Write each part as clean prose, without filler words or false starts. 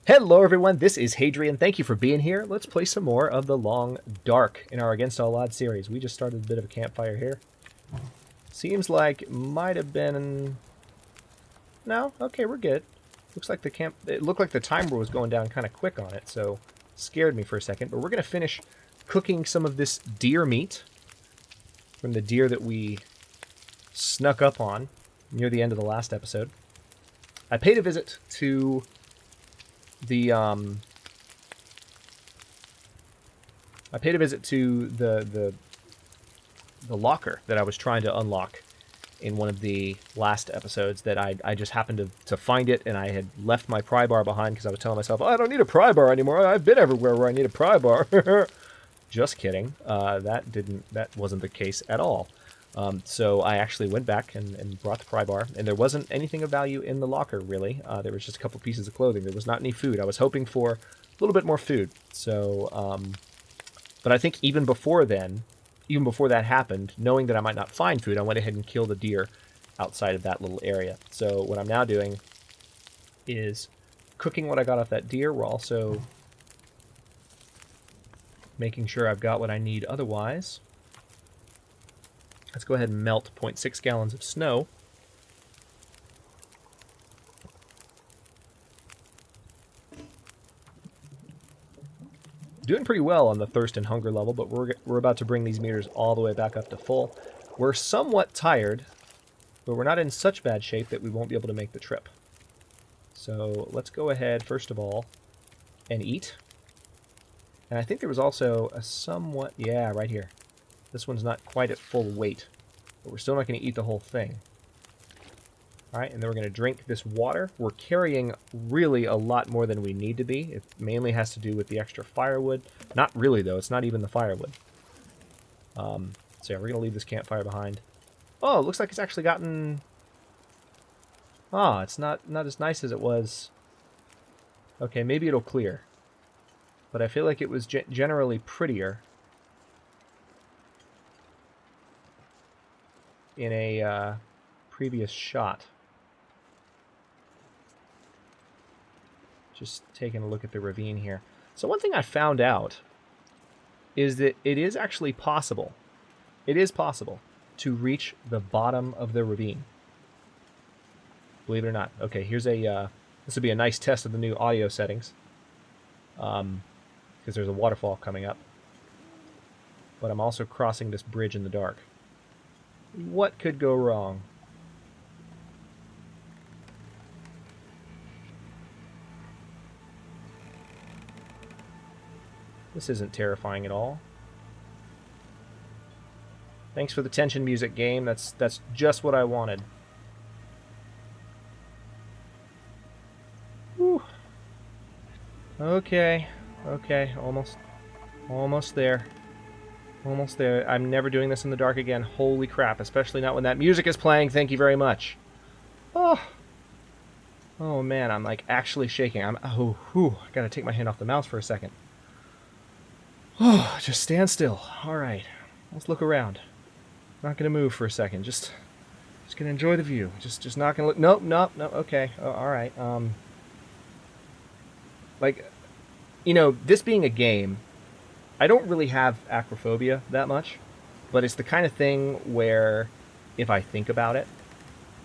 Hello everyone, this is Hadrian. Thank you for being here. Let's play some more of The Long Dark in our Against All Odds series. We just started a bit of a campfire here. Seems like might have been... No? Okay, we're good. Looks like it looked like the timer was going down kind of quick on it, so scared me for a second. But we're going to finish cooking some of this deer meat from the deer that we snuck up on near the end of the last episode. I paid a visit to the locker that I was trying to unlock in one of the last episodes. That I just happened to find it, and I had left my pry bar behind because I was telling myself, oh, I don't need a pry bar anymore. I've been everywhere where I need a pry bar. Just kidding. That wasn't the case at all. So I actually went back and brought the pry bar, and there wasn't anything of value in the locker, really. There was just a couple pieces of clothing. There was not any food. I was hoping for a little bit more food. So, but I think even before that happened, knowing that I might not find food, I went ahead and killed a deer outside of that little area. So what I'm now doing is cooking what I got off that deer. We're also making sure I've got what I need otherwise. Let's go ahead and melt 0.6 gallons of snow. Doing pretty well on the thirst and hunger level, but we're about to bring these meters all the way back up to full. We're somewhat tired, but we're not in such bad shape that we won't be able to make the trip. So let's go ahead, first of all, and eat. And I think there was also a somewhat... Yeah, right here. This one's not quite at full weight, but we're still not going to eat the whole thing. Alright, and then we're going to drink this water. We're carrying really a lot more than we need to be. It mainly has to do with the extra firewood. Not really, though. It's not even the firewood. So yeah, we're going to leave this campfire behind. Oh, it looks like it's actually gotten... Ah, it's not as nice as it was. Okay, maybe it'll clear. But I feel like it was generally prettier in a previous shot. Just taking a look at the ravine here. So one thing I found out is that it is actually possible. It is possible to reach the bottom of the ravine. Believe it or not. Okay, here's a... this would be a nice test of the new audio settings. Because there's a waterfall coming up. But I'm also crossing this bridge in the dark. What could go wrong? This isn't terrifying at all. Thanks for the tension music, game. That's just what I wanted. Whew. Okay, almost there. Almost there. I'm never doing this in the dark again. Holy crap, especially not when that music is playing. Thank you very much. Oh man, I'm like actually shaking. I gotta take my hand off the mouse for a second. Oh, just stand still. Alright, let's look around. Not gonna move for a second. Just gonna enjoy the view. Just not gonna look. Nope. Okay. Alright. Like, you know, this being a game, I don't really have acrophobia that much, but it's the kind of thing where if I think about it,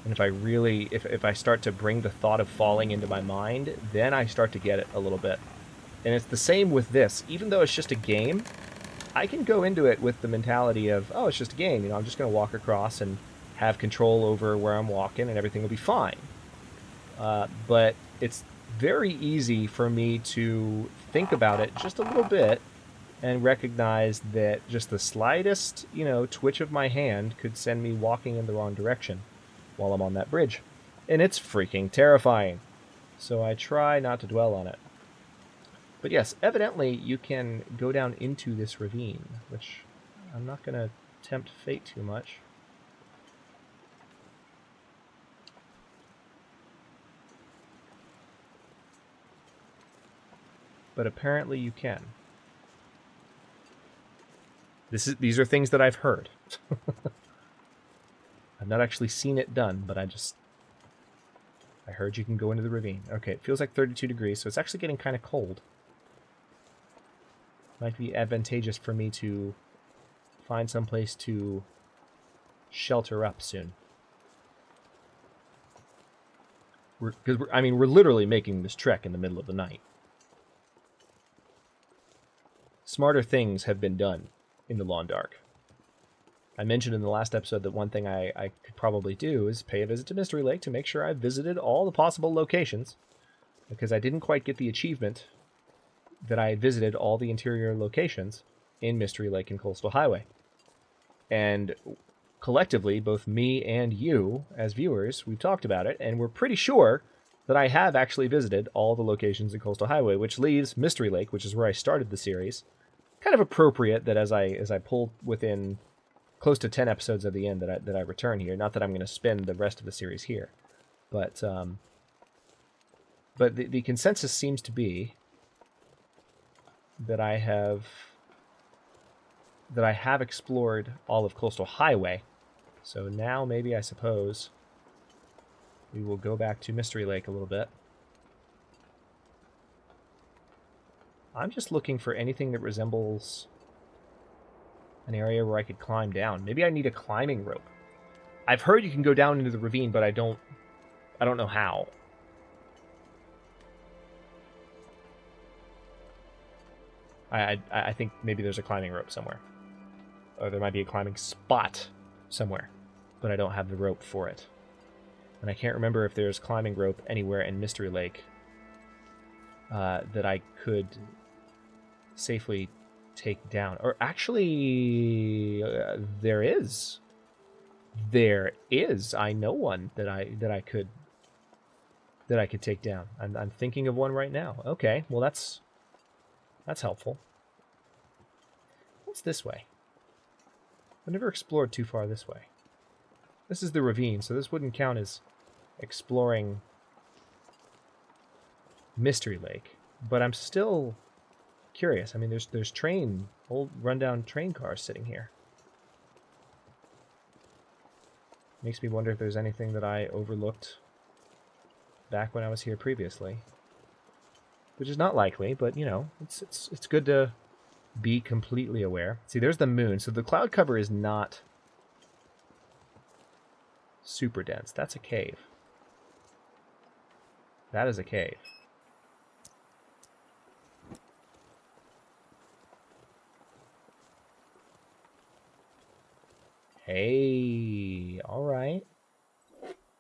and if I start to bring the thought of falling into my mind, then I start to get it a little bit. And it's the same with this. Even though it's just a game, I can go into it with the mentality of, oh, it's just a game. You know, I'm just going to walk across and have control over where I'm walking, and everything will be fine. But it's very easy for me to think about it just a little bit and recognize that just the slightest, you know, twitch of my hand could send me walking in the wrong direction while I'm on that bridge. And it's freaking terrifying. So I try not to dwell on it. But yes, evidently you can go down into this ravine, which I'm not going to tempt fate too much. But apparently you can. These are things that I've heard. I've not actually seen it done, but I just I heard you can go into the ravine. Okay, it feels like 32 degrees, so it's actually getting kind of cold. Might be advantageous for me to find some place to shelter up soon. I mean, we're literally making this trek in the middle of the night. Smarter things have been done in the Lawn Dark. I mentioned in the last episode that one thing I could probably do is pay a visit to Mystery Lake to make sure I've visited all the possible locations, because I didn't quite get the achievement that I had visited all the interior locations in Mystery Lake and Coastal Highway. And collectively, both me and you, as viewers, we've talked about it, and we're pretty sure that I have actually visited all the locations in Coastal Highway, which leaves Mystery Lake, which is where I started the series, kind of appropriate that as I pull within close to 10 episodes of the end that I return here. Not that I'm going to spend the rest of the series here, but the consensus seems to be that I have explored all of Coastal Highway. So now maybe I suppose we will go back to Mystery Lake a little bit. I'm just looking for anything that resembles an area where I could climb down. Maybe I need a climbing rope. I've heard you can go down into the ravine, but I don't know how. I think maybe there's a climbing rope somewhere. Or there might be a climbing spot somewhere, but I don't have the rope for it. And I can't remember if there's climbing rope anywhere in Mystery Lake that I could safely take down. Or actually, there is. There is. I know one that I could take down. I'm thinking of one right now. Okay, well that's helpful. What's this way? I've never explored too far this way. This is the ravine, so this wouldn't count as exploring Mystery Lake. But I'm still curious. I mean, there's old rundown train cars sitting here. Makes me wonder if there's anything that I overlooked back when I was here previously. Which is not likely, but you know, it's good to be completely aware. See, there's the moon. So the cloud cover is not super dense. That's a cave. That is a cave. Hey, all right.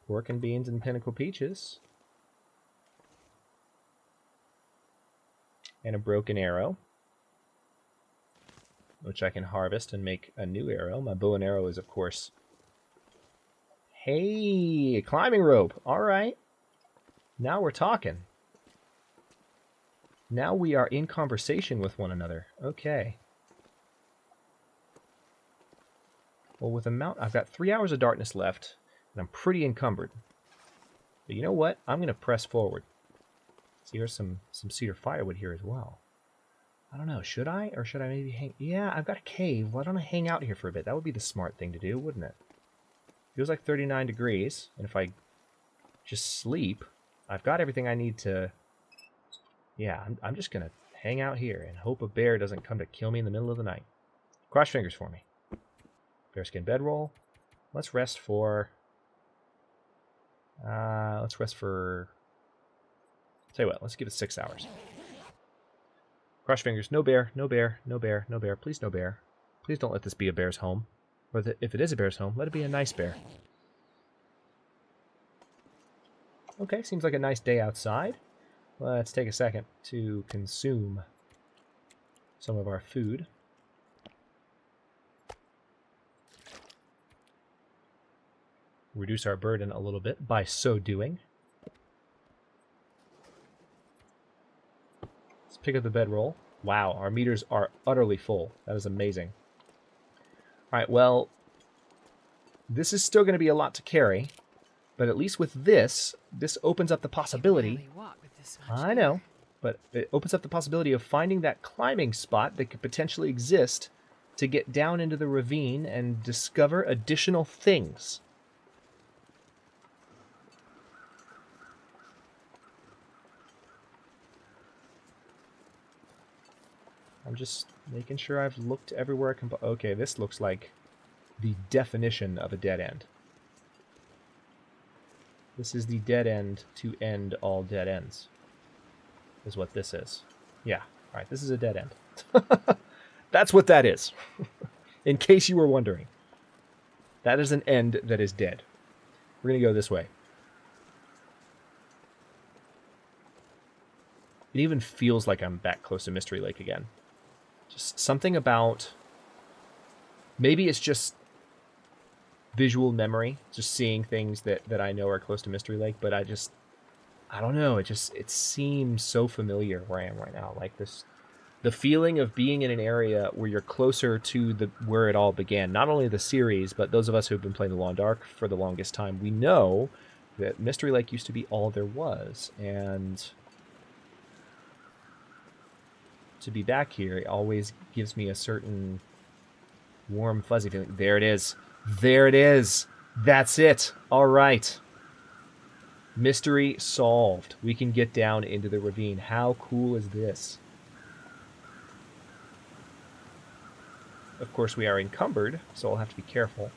Pork and beans and pinnacle peaches. And a broken arrow, which I can harvest and make a new arrow. My bow and arrow is, of course... Hey, a climbing rope. All right. Now we're talking. Now we are in conversation with one another. Okay. Well, with I've got 3 hours of darkness left, and I'm pretty encumbered. But you know what? I'm going to press forward. See, here's some cedar firewood here as well. I don't know, should I? Or should I maybe hang... Yeah, I've got a cave. Why don't I hang out here for a bit? That would be the smart thing to do, wouldn't it? Feels like 39 degrees, and if I just sleep, I've got everything I need to... Yeah, I'm just going to hang out here and hope a bear doesn't come to kill me in the middle of the night. Cross fingers for me. Bearskin bedroll. Let's rest for... Tell you what, let's give it 6 hours. Cross fingers. No bear, no bear, no bear, no bear. Please, no bear. Please don't let this be a bear's home. Or if it is a bear's home, let it be a nice bear. Okay, seems like a nice day outside. Let's take a second to consume some of our food. Reduce our burden a little bit by so doing. Let's pick up the bedroll. Wow, our meters are utterly full. That is amazing. Alright, well, this is still going to be a lot to carry, but at least with this opens up the possibility... I know, but it opens up the possibility of finding that climbing spot that could potentially exist to get down into the ravine and discover additional things. I'm just making sure I've looked everywhere I can... Okay, this looks like the definition of a dead end. This is the dead end to end all dead ends, is what this is. Yeah, alright, this is a dead end. That's what that is. In case you were wondering. That is an end that is dead. We're going to go this way. It even feels like I'm back close to Mystery Lake again. Just something about... Maybe it's just visual memory, just seeing things that I know are close to Mystery Lake, but I don't know, it seems so familiar where I am right now. Like this, the feeling of being in an area where you're closer to where it all began. Not only the series, but those of us who have been playing The Long Dark for the longest time, we know that Mystery Lake used to be all there was, and to be back here, it always gives me a certain warm, fuzzy feeling. There it is. There it is. That's it. All right. Mystery solved. We can get down into the ravine. How cool is this? Of course, we are encumbered, so I'll have to be careful.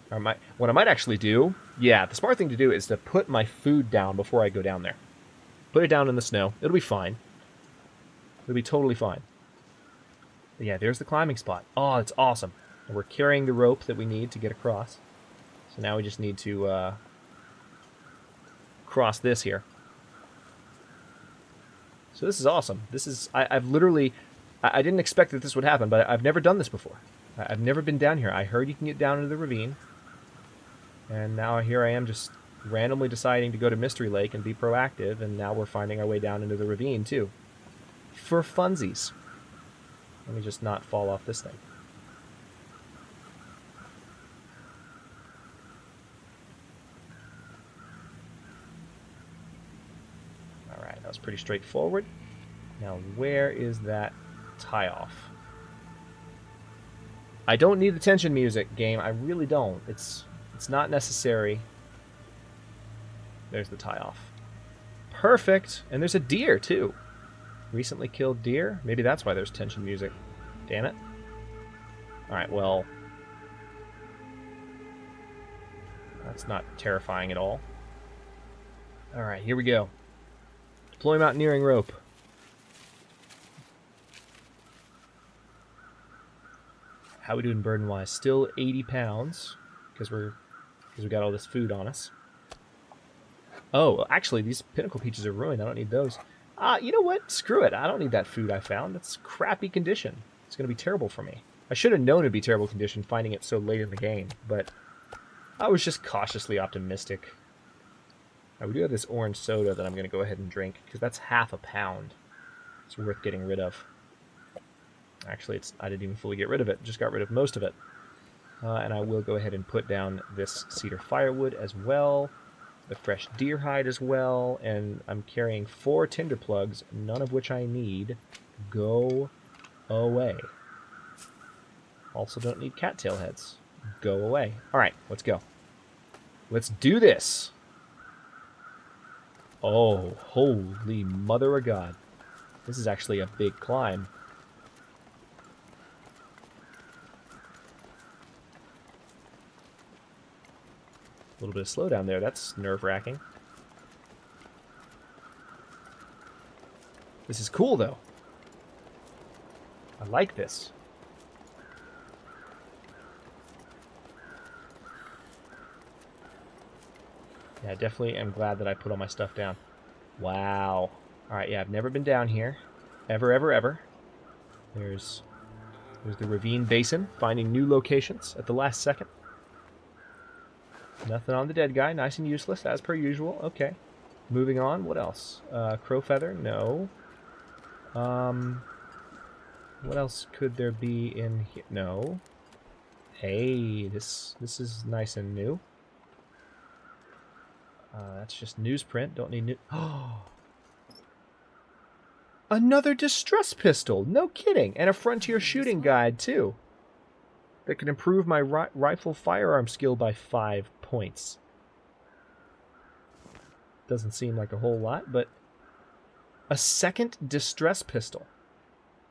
What I might actually do, yeah, the smart thing to do is to put my food down before I go down there. Put it down in the snow. It'll be fine. It'll be totally fine. But yeah, there's the climbing spot. Oh, it's awesome. And we're carrying the rope that we need to get across. So now we just need to cross this here. So this is awesome. This is... I've literally... I didn't expect that this would happen, but I've never done this before. I've never been down here. I heard you can get down into the ravine. And now here I am just randomly deciding to go to Mystery Lake and be proactive, and now we're finding our way down into the ravine, too. For funsies. Let me just not fall off this thing. Alright, that was pretty straightforward. Now, where is that tie-off? I don't need the tension music, game. I really don't. It's not necessary. There's the tie-off. Perfect! And there's a deer, too. Recently killed deer? Maybe that's why there's tension music. Damn it. Alright, well... That's not terrifying at all. Alright, here we go. Deploy mountaineering rope. How we doing burden-wise? Still 80 pounds, because we got all this food on us. Oh, actually, these pinnacle peaches are ruined. I don't need those. You know what? Screw it. I don't need that food I found. That's crappy condition. It's going to be terrible for me. I should have known it'd be terrible condition finding it so late in the game, but I was just cautiously optimistic. Right, we do have this orange soda that I'm going to go ahead and drink, because that's half a pound. It's worth getting rid of. Actually, I didn't even fully get rid of it. Just got rid of most of it. And I will go ahead and put down this cedar firewood as well. The fresh deer hide as well. And I'm carrying 4 tinder plugs, none of which I need. Go away. Also don't need cattail heads. Go away. Alright, let's go. Let's do this. Oh, holy mother of God. This is actually a big climb. A little bit of slowdown there. That's nerve-wracking. This is cool, though. I like this. Yeah, definitely am glad that I put all my stuff down. Wow. Alright, yeah, I've never been down here. Ever, ever, ever. There's the ravine basin, finding new locations at the last second. Nothing on the dead guy. Nice and useless, as per usual. Okay. Moving on. What else? Crow feather? No. What else could there be in here? No. Hey, this is nice and new. That's just newsprint. Don't need new... Oh! Another distress pistol! No kidding! And a frontier shooting guide, too. That can improve my rifle firearm skill by 5 points. Doesn't seem like a whole lot, but... A second distress pistol.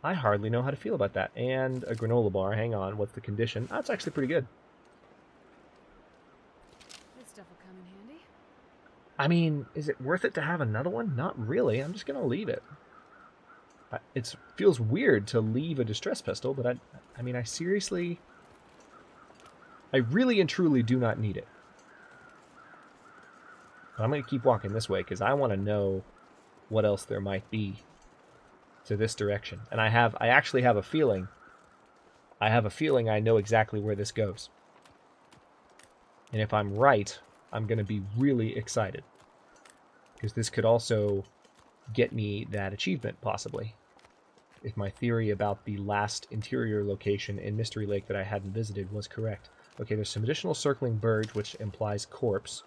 I hardly know how to feel about that. And a granola bar. Hang on. What's the condition? That's actually pretty good. This stuff will come in handy. I mean, is it worth it to have another one? Not really. I'm just going to leave it. It feels weird to leave a distress pistol, but I mean, I really and truly do not need it. But I'm going to keep walking this way because I want to know what else there might be to this direction. And I actually have a feeling. I have a feeling I know exactly where this goes. And if I'm right, I'm going to be really excited. Because this could also get me that achievement, possibly. If my theory about the last interior location in Mystery Lake that I hadn't visited was correct. Okay, there's some additional circling birds, which implies corpse.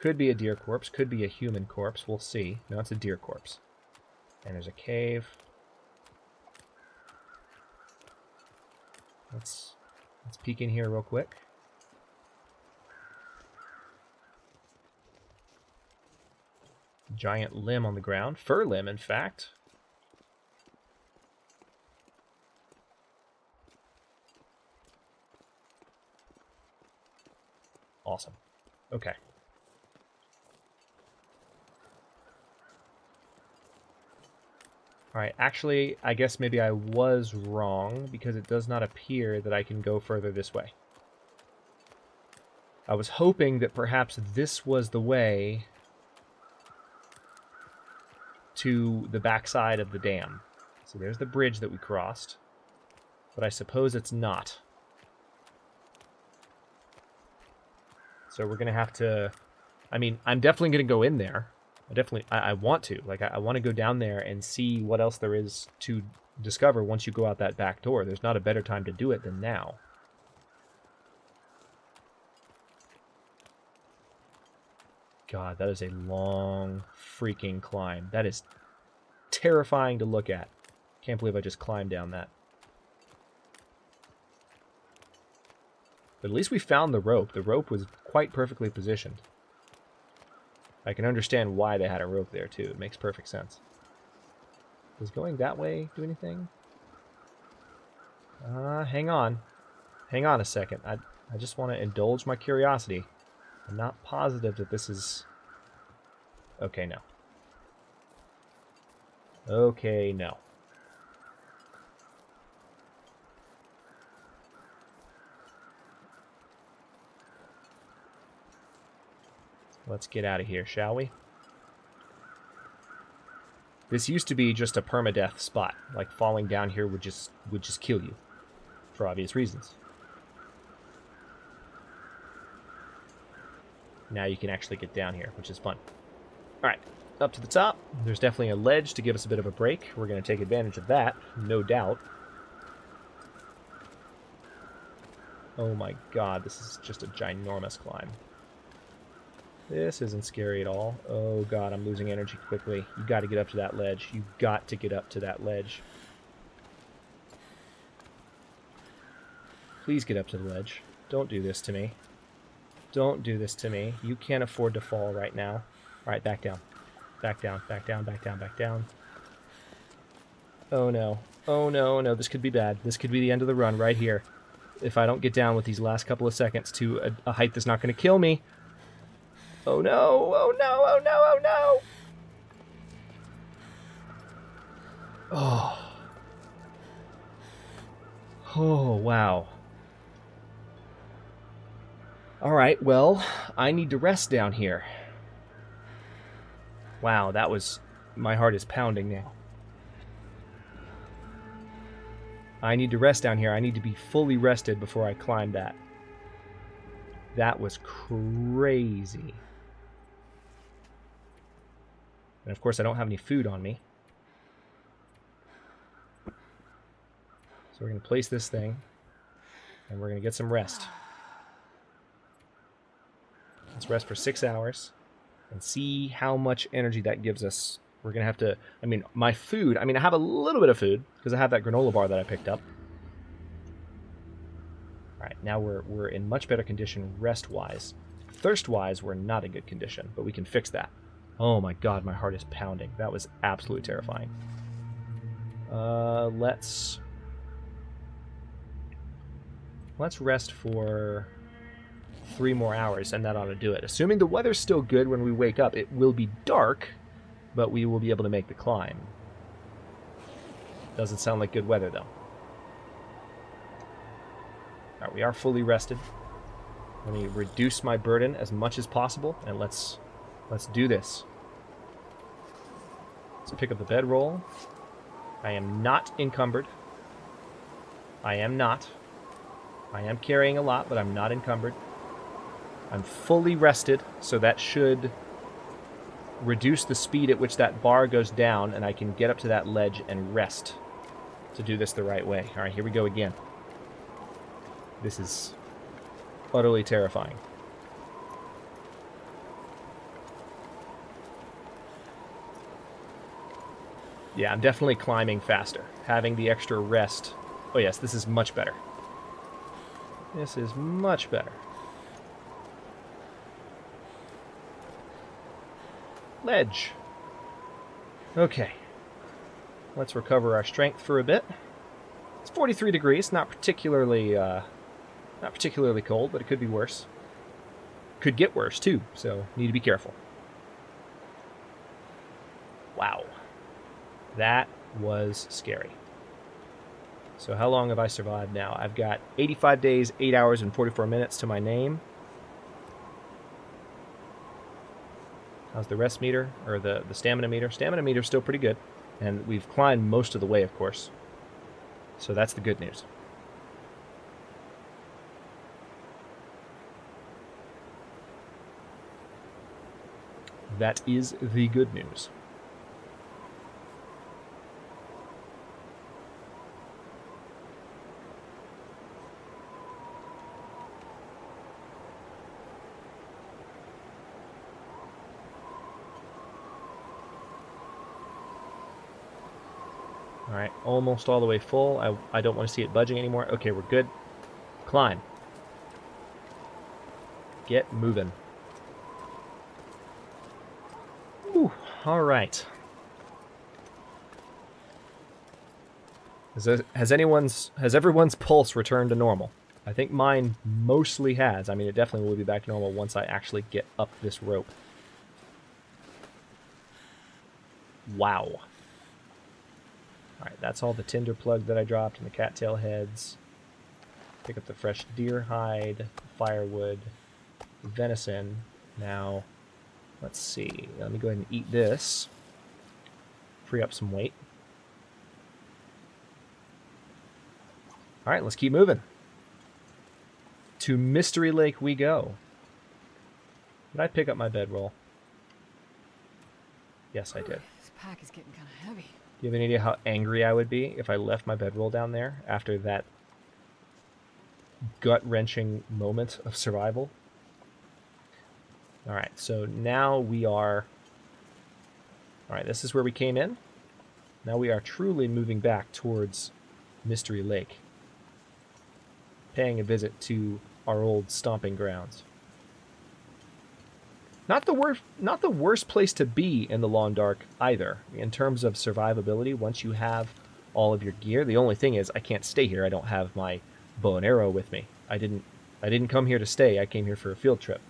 Could be a deer corpse, could be a human corpse, we'll see. No, it's a deer corpse. And there's a cave. Let's peek in here real quick. Giant limb on the ground. Fur limb, in fact. Awesome. Okay. Alright, actually, I guess maybe I was wrong, because it does not appear that I can go further this way. I was hoping that perhaps this was the way to the backside of the dam. So there's the bridge that we crossed, but I suppose it's not. So we're going to have to... I mean, I'm definitely going to go in there. I want to. Like, I want to go down there and see what else there is to discover once you go out that back door. There's not a better time to do it than now. God, that is a long freaking climb. That is terrifying to look at. Can't believe I just climbed down that. But at least we found the rope. The rope was quite perfectly positioned. I can understand why they had a rope there, too. It makes perfect sense. Does going that way do anything? Hang on. Hang on a second. I just want to indulge my curiosity. I'm not positive that this is... Okay, no. Okay, no. Let's get out of here, shall we? This used to be just a permadeath spot. Like, falling down here would just kill you. For obvious reasons. Now you can actually get down here, which is fun. Alright, up to the top. There's definitely a ledge to give us a bit of a break. We're going to take advantage of that, no doubt. Oh my god, this is just a ginormous climb. This isn't scary at all. Oh god, I'm losing energy quickly. You got to get up to that ledge. You got to get up to that ledge. Please get up to the ledge. Don't do this to me. Don't do this to me. You can't afford to fall right now. Alright, back down. Back down, back down, back down, back down. Oh no. Oh no, no, this could be bad. This could be the end of the run right here. If I don't get down with these last couple of seconds to a height that's not going to kill me. Oh no, oh no, oh no, oh no! Oh. Oh, wow. Alright, well, I need to rest down here. Wow, that was... My heart is pounding now. I need to rest down here. I need to be fully rested before I climb that. That was crazy. And of course I don't have any food on me. So we're going to place this thing. And we're going to get some rest. Let's rest for 6 hours. And see how much energy that gives us. We're going to have to... I mean, my food... I mean, I have a little bit of food. Because I have that granola bar that I picked up. Alright, now we're in much better condition rest-wise. Thirst-wise, we're not in good condition. But we can fix that. Oh my god, my heart is pounding. That was absolutely terrifying. Let's rest for 3 more hours, and that ought to do it. Assuming the weather's still good when we wake up, it will be dark, but we will be able to make the climb. Doesn't sound like good weather, though. Alright, we are fully rested. Let me reduce my burden as much as possible, and let's do this. Let's pick up the bedroll. I am not encumbered. I am not. I am carrying a lot, but I'm not encumbered. I'm fully rested, so that should reduce the speed at which that bar goes down, and I can get up to that ledge and rest to do this the right way. Alright, here we go again. This is utterly terrifying. Yeah, I'm definitely climbing faster. Having the extra rest. Oh yes, this is much better. This is much better. Ledge. Okay. Let's recover our strength for a bit. It's 43 degrees, not particularly cold, but it could be worse. Could get worse too, so need to be careful. Wow. That was scary. So how long have I survived now? I've got 85 days, 8 hours, and 44 minutes to my name. How's the rest meter? Or the stamina meter? Stamina meter's still pretty good. And we've climbed most of the way, of course. So that's the good news. That is the good news. Alright, almost all the way full. I don't want to see it budging anymore. Okay, we're good. Climb. Get moving. Ooh, alright. Has everyone's pulse returned to normal? I think mine mostly has. I mean, it definitely will be back to normal once I actually get up this rope. Wow. Alright, that's all the tinder plug that I dropped and the cattail heads. Pick up the fresh deer hide, firewood, venison. Now, let's see. Let me go ahead and eat this. Free up some weight. Alright, let's keep moving. To Mystery Lake we go. Did I pick up my bedroll? Yes, I did. This pack is getting kind of heavy. Do you have any idea how angry I would be if I left my bedroll down there after that gut-wrenching moment of survival? Alright, so now we are... Alright, this is where we came in. Now we are truly moving back towards Mystery Lake. Paying a visit to our old stomping grounds. Not the worst place to be in the Long Dark either, in terms of survivability. Once you have all of your gear, the only thing is I can't stay here. I don't have my bow and arrow with me. I didn't come here to stay. I came here for a field trip.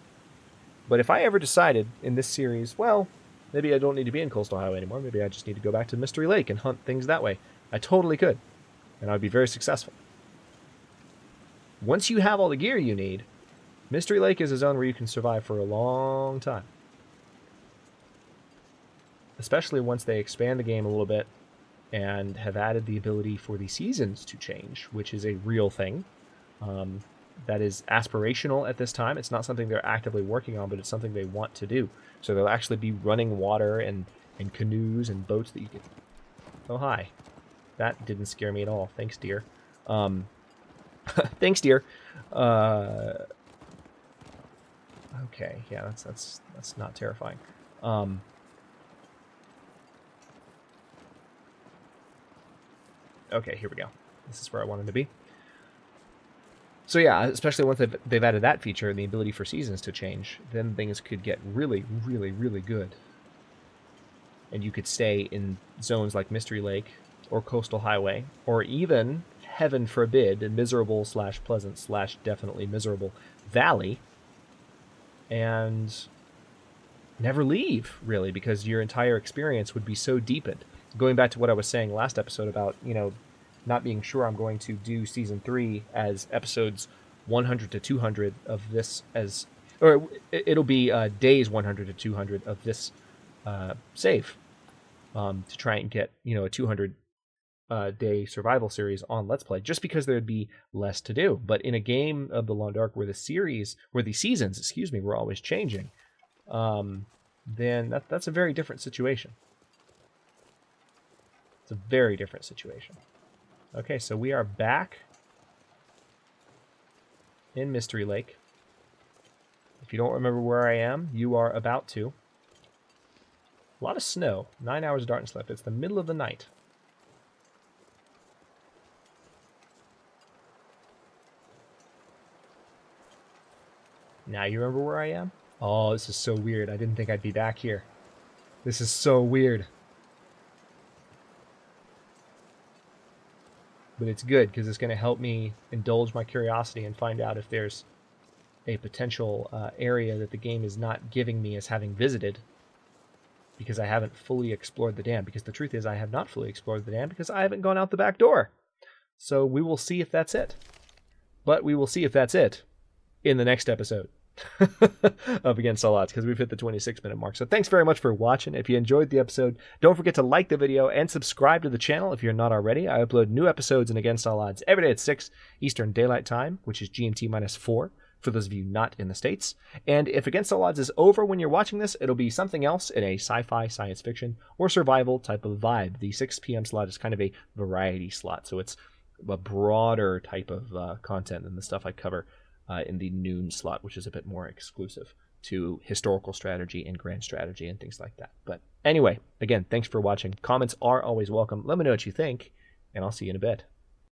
But if I ever decided in this series, well, maybe I don't need to be in Coastal Highway anymore. Maybe I just need to go back to Mystery Lake and hunt things that way. I totally could, and I'd be very successful. Once you have all the gear you need, Mystery Lake is a zone where you can survive for a long time. Especially once they expand the game a little bit and have added the ability for the seasons to change, which is a real thing. That is aspirational at this time. It's not something they're actively working on, but it's something they want to do. So there'll actually be running water and canoes and boats that you can... Oh, hi. That didn't scare me at all. Thanks, dear. Thanks, dear. Okay, yeah, that's not terrifying. Okay, here we go. This is where I wanted to be. So yeah, especially once they've added that feature and the ability for seasons to change, then things could get really, really, really good. and you could stay in zones like Mystery Lake or Coastal Highway, or even, heaven forbid, a miserable / pleasant / definitely miserable valley, and never leave, really, because your entire experience would be so deepened. Going back to what I was saying last episode about, not being sure I'm going to do season 3 as episodes 100 to 200 of this, or it'll be days 100 to 200 of this save, to try and get, a 200 day survival series on Let's Play, just because there'd be less to do. But in a game of the Long Dark where the seasons, were always changing, then that's a very different situation. It's a very different situation. Okay, so we are back in Mystery Lake. If you don't remember where I am, you are about to. A lot of snow. 9 hours of darkness left. It's the middle of the night. Now you remember where I am? Oh, this is so weird. I didn't think I'd be back here. This is so weird. But it's good, because it's going to help me indulge my curiosity and find out if there's a potential area that the game is not giving me as having visited, because I haven't fully explored the dam. Because the truth is, I have not fully explored the dam because I haven't gone out the back door. So we will see if that's it. But we will see if that's it in the next episode of Against All Odds, because we've hit the 26-minute mark. So thanks very much for watching. If you enjoyed the episode, don't forget to like the video and subscribe to the channel if you're not already. I upload new episodes in Against All Odds every day at 6 Eastern Daylight Time, which is GMT -4 for those of you not in the States. And if Against All Odds is over when you're watching this, it'll be something else in a sci-fi, science fiction, or survival type of vibe. The 6 p.m. slot is kind of a variety slot, so it's a broader type of content than the stuff I cover in the noon slot, which is a bit more exclusive to historical strategy and grand strategy and things like that. But anyway, again, thanks for watching. Comments are always welcome. Let me know what you think, and I'll see you in a bit.